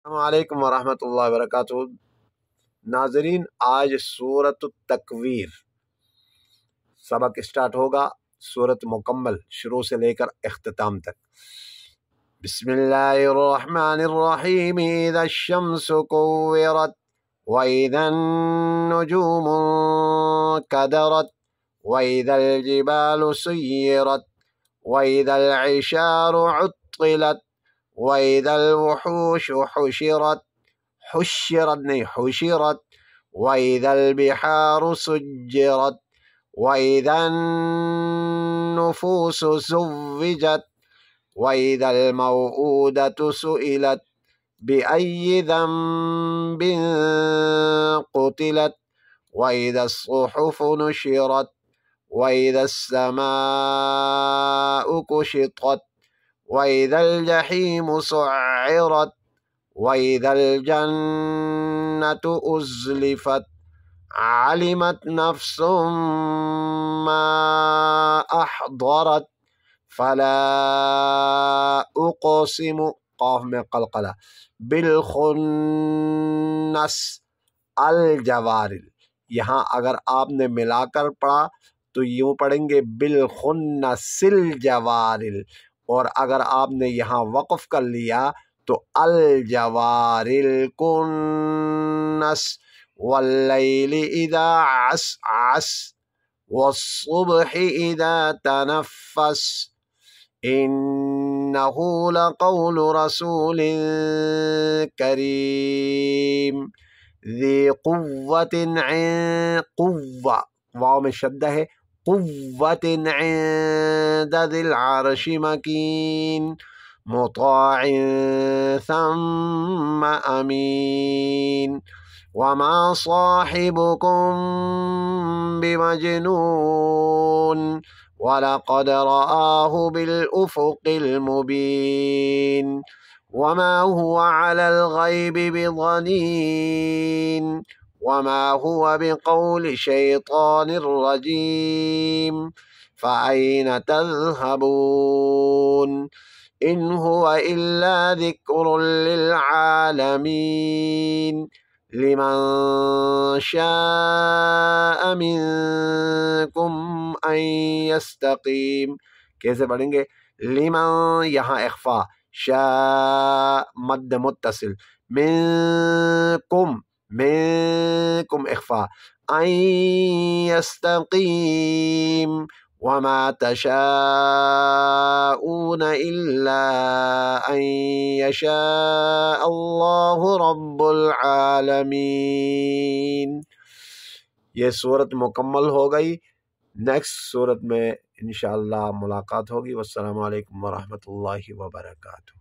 السلام علیکم ورحمۃ اللہ وبرکاتہ۔ ناظرین، آج سورۃ التکویر سبق اسٹارٹ ہوگا، سورت مکمل شروع سے لے کر اختتام تک۔ بسم اللہ الرحمن الرحیم۔ اذا الشمس کورت واذا النجوم انکدرت واذا الجبال سیرت واذا العشار عطلت وَإِذَا الْوُحُوشُ حُشِّرت وَإِذَا الْبِحَارُ سُجِّرت وَإِذَا النُّفُوسُ زُوِّجَت وَإِذَا الْمَوْءُودَةُ سُئِلَتْ بِأَيِّ ذَنبٍ قُتِلَتْ وَإِذَا الصُّحُفُ نُشِرت وَإِذَا السَّمَاءُ كُشِطَتْ وَإِذَا الْجَحِيمُ سُعِّرَتْ وَإِذَا الْجَنَّةُ أُزْلِفَتْ عَلِمَتْ نَفْسٌ مَّا أَحْضَرَتْ فَلَا أُقْسِمُ قاف میں قلقلہ بالخنس الجوارل۔ یہاں اگر آپ نے ملا کر پڑھا تو یوں پڑھیں گے بالخنس الجوارل، اور اگر آپ نے یہاں وقف کر لیا تو الجوار الکنس واللیل اذا عسعس والصبح اذا تنفس انہ لقول رسول کریم ذی قوت قوة واو میں شدہ ہے، قوت عند ذی العرش مکین مطاع ثم امین وما صاحبکم بمجنون ولقد رآہ بالافق المبین وما هو على الغیب بضنین وما هو بقول شیطان الرجیم فأین تذهبون ان هو الا ذکر للعالمین لمن شاء منکم ان یستقیم۔ کیسے پڑھیں گے؟ لمن یہاں اخفا، شاء مد متصل، منکم اخفا، ان یستقیم وما تشاءون الا ان یشاء اللہ رب العالمین۔ یہ صورت مکمل ہو گئی، نیکسٹ صورت میں انشاءاللہ ملاقات ہوگی۔ والسلام علیکم ورحمۃ اللہ وبرکاتہ۔